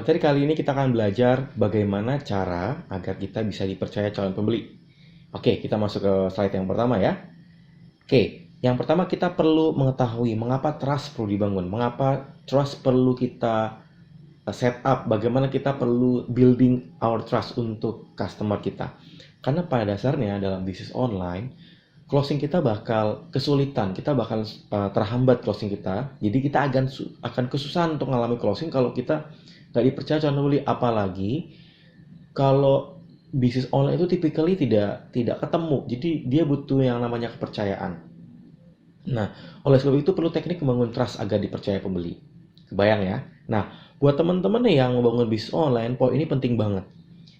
materi kali ini kita akan belajar bagaimana cara agar kita bisa dipercaya calon pembeli. Oke, kita masuk ke slide yang pertama ya. Oke, yang pertama kita perlu mengetahui mengapa trust perlu dibangun, mengapa trust perlu kita set up, bagaimana kita perlu building our trust untuk customer kita. Karena pada dasarnya dalam bisnis online, closing kita bakal kesulitan, kita bakal terhambat closing kita. Jadi kita akan kesusahan untuk mengalami closing kalau kita nggak dipercaya calon pembeli. Apalagi kalau bisnis online itu typically tidak ketemu, jadi dia butuh yang namanya kepercayaan. Nah, oleh sebab itu perlu teknik membangun trust agar dipercaya pembeli. Kebayang ya? Nah, buat teman-teman yang membangun bisnis online, poin ini penting banget.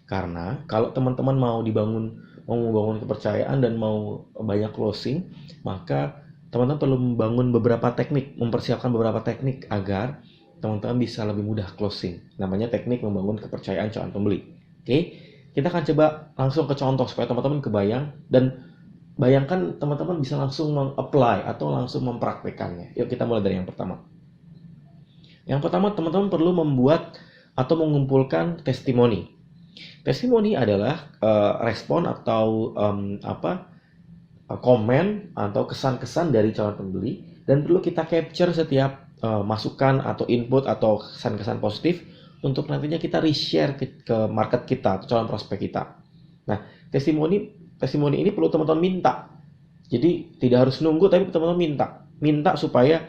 Karena kalau teman-teman mau membangun kepercayaan dan mau banyak closing, maka teman-teman perlu membangun beberapa teknik, mempersiapkan beberapa teknik agar teman-teman bisa lebih mudah closing. Namanya teknik membangun kepercayaan calon pembeli. Oke, kita akan coba langsung ke contoh supaya teman-teman kebayang dan bayangkan teman-teman bisa langsung meng-apply atau langsung mempraktekannya. Yuk kita mulai dari yang pertama. Yang pertama, teman-teman perlu membuat atau mengumpulkan testimoni. Testimoni adalah respon atau komen atau kesan-kesan dari calon pembeli, dan perlu kita capture setiap masukan atau input atau kesan-kesan positif untuk nantinya kita reshare ke market kita atau calon prospek kita. Nah, testimoni ini perlu teman-teman minta. Jadi tidak harus nunggu, tapi teman-teman minta supaya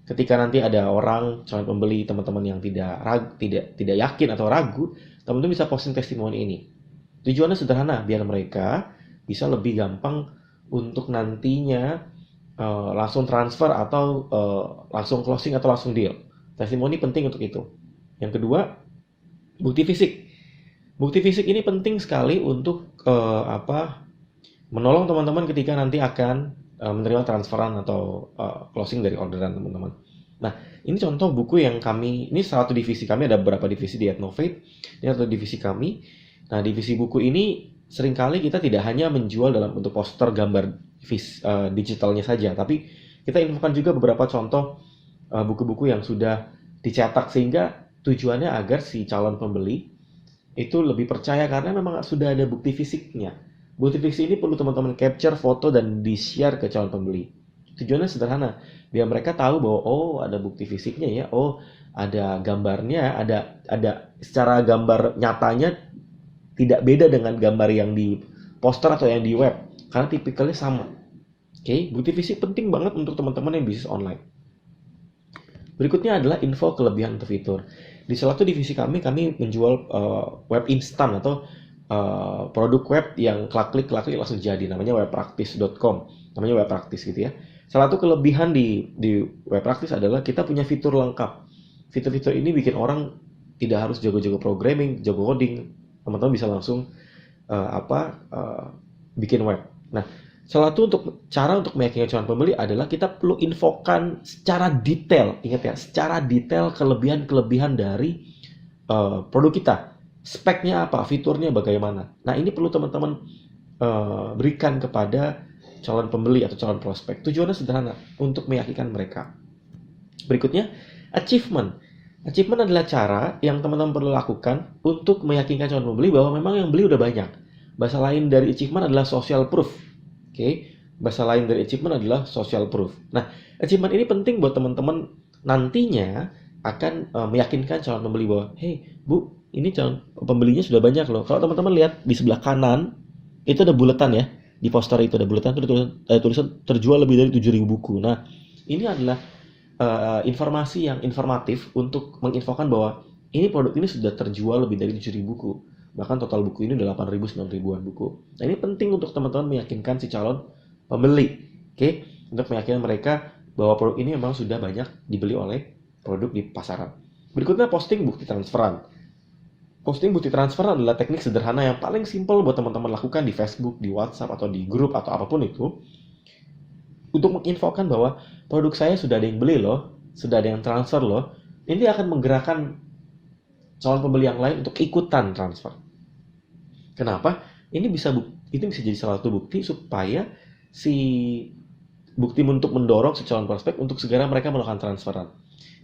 ketika nanti ada orang calon pembeli teman-teman yang tidak yakin atau ragu, teman-teman bisa posting testimoni ini. Tujuannya sederhana, biar mereka bisa lebih gampang untuk nantinya langsung transfer atau langsung closing atau langsung deal. Testimoni penting untuk itu. Yang kedua, bukti fisik. Bukti fisik ini penting sekali untuk menolong teman-teman ketika nanti akan menerima transferan atau closing dari orderan teman-teman. Nah, ini contoh buku yang ini salah satu divisi kami, ada beberapa divisi di Adnovate. Ini satu divisi kami. Nah, divisi buku ini seringkali kita tidak hanya menjual dalam bentuk poster gambar digitalnya saja, tapi kita infokan juga beberapa contoh buku-buku yang sudah dicetak, sehingga tujuannya agar si calon pembeli itu lebih percaya karena memang sudah ada bukti fisiknya. Bukti fisik ini perlu teman-teman capture foto dan di-share ke calon pembeli. Tujuannya sederhana, biar mereka tahu bahwa ada bukti fisiknya ya, ada gambarnya, ada secara gambar nyatanya tidak beda dengan gambar yang di poster atau yang di web, karena tipikalnya sama. Oke, bukti fisik penting banget untuk teman-teman yang bisnis online. Berikutnya adalah info kelebihan atau fitur. Di salah satu divisi kami menjual web instan atau produk web yang klik langsung jadi, namanya webpractice.com, namanya webpractice gitu ya. Salah satu kelebihan di webpractice adalah kita punya fitur lengkap. Fitur-fitur ini bikin orang tidak harus jago-jago programming, jago coding. Teman-teman bisa langsung bikin web. Nah, salah satu cara untuk meyakinkan calon pembeli adalah kita perlu infokan secara detail, ingat ya, secara detail kelebihan-kelebihan dari produk kita. Speknya apa, fiturnya bagaimana. Nah, ini perlu teman-teman berikan kepada calon pembeli atau calon prospek. Tujuannya sederhana, untuk meyakinkan mereka. Berikutnya, achievement. Achievement adalah cara yang teman-teman perlu lakukan untuk meyakinkan calon pembeli bahwa memang yang beli udah banyak. Bahasa lain dari achievement adalah social proof. Oke, bahasa lain dari achievement adalah social proof. Nah, achievement ini penting buat teman-teman nantinya akan meyakinkan calon pembeli bahwa, hey Bu, ini calon pembelinya sudah banyak loh. Kalau teman-teman lihat di sebelah kanan, itu ada buletan ya. Di poster itu ada buletan, itu ada tulisan terjual lebih dari 7.000 buku. Nah, ini adalah informasi yang informatif untuk menginfokan bahwa ini produk ini sudah terjual lebih dari 7.000 buku. Bahkan total buku ini udah 8.000, 9.000-an buku. Nah, ini penting untuk teman-teman meyakinkan si calon pembeli. Oke? Untuk meyakinkan mereka bahwa produk ini memang sudah banyak dibeli oleh produk di pasaran. Berikutnya, posting bukti transferan. Posting bukti transferan adalah teknik sederhana yang paling simpel buat teman-teman lakukan di Facebook, di WhatsApp, atau di grup, atau apapun itu. Untuk menginfokan bahwa produk saya sudah ada yang beli loh, sudah ada yang transfer loh. Ini akan menggerakkan calon pembeli yang lain untuk ikutan transfer. Kenapa? Ini bisa jadi salah satu bukti supaya bukti untuk mendorong si calon prospek untuk segera mereka melakukan transferan.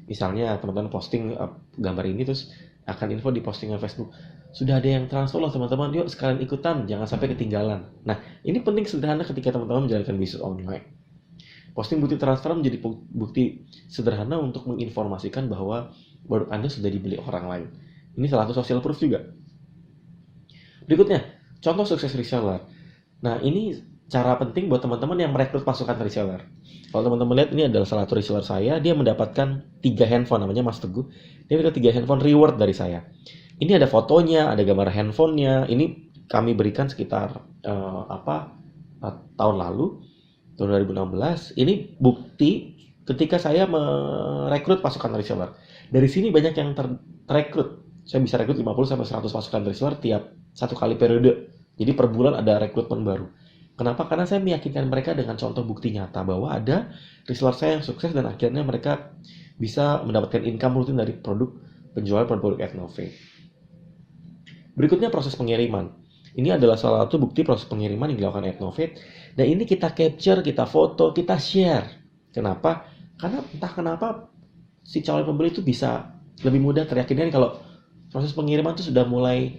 Misalnya teman-teman posting gambar ini terus akan info di postingan Facebook. Sudah ada yang transfer loh teman-teman, yuk sekalian ikutan, jangan sampai ketinggalan. Nah, ini penting sederhana ketika teman-teman menjalankan bisnis online. Posting bukti transfer menjadi bukti sederhana untuk menginformasikan bahwa produk Anda sudah dibeli orang lain. Ini salah satu social proof juga. Berikutnya, contoh sukses reseller. Nah, ini cara penting buat teman-teman yang merekrut pasukan reseller. Kalau teman-teman lihat, ini adalah salah satu reseller saya, dia mendapatkan 3 handphone, namanya Mas Teguh. Dia mendapatkan 3 handphone reward dari saya. Ini ada fotonya, ada gambar handphonenya. Ini kami berikan sekitar tahun lalu, tahun 2016. Ini bukti ketika saya merekrut pasukan reseller. Dari sini banyak yang terekrut. Saya bisa rekrut 50-100 pasukan reseller tiap 1 kali periode. Jadi per bulan ada rekrutmen baru. Kenapa? Karena saya meyakinkan mereka dengan contoh bukti nyata bahwa ada reseller saya yang sukses dan akhirnya mereka bisa mendapatkan income rutin dari penjualan produk Etnove. Berikutnya proses pengiriman. Ini adalah salah satu bukti proses pengiriman yang dilakukan Etnove. Dan ini kita capture, kita foto, kita share. Kenapa? Karena entah kenapa si calon pembeli itu bisa lebih mudah teryakinkan kalau proses pengiriman itu sudah mulai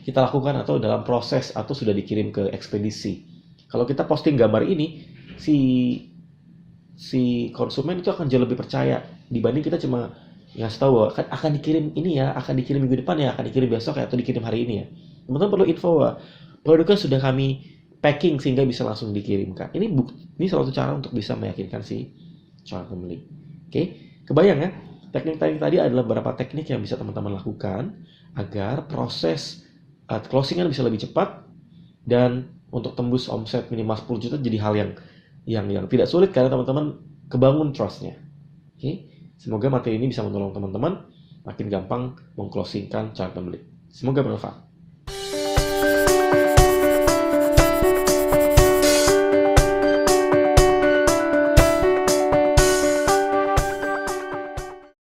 kita lakukan atau dalam proses atau sudah dikirim ke ekspedisi. Kalau kita posting gambar ini, si konsumen itu akan jauh lebih percaya dibanding kita cuma ngasih tahu bahwa akan dikirim ini ya, akan dikirim minggu depan ya, akan dikirim besok ya, atau dikirim hari ini ya. Teman-teman perlu info bahwa produknya sudah kami packing sehingga bisa langsung dikirimkan. Ini salah satu cara untuk bisa meyakinkan si calon pembeli. Oke, kebayang ya? Teknik-teknik tadi adalah beberapa teknik yang bisa teman-teman lakukan agar proses closingan bisa lebih cepat dan untuk tembus omset minimal 10 juta jadi hal yang tidak sulit karena teman-teman kebangun trust-nya. Oke, semoga materi ini bisa menolong teman-teman makin gampang mengclosingkan calon pembeli. Semoga bermanfaat.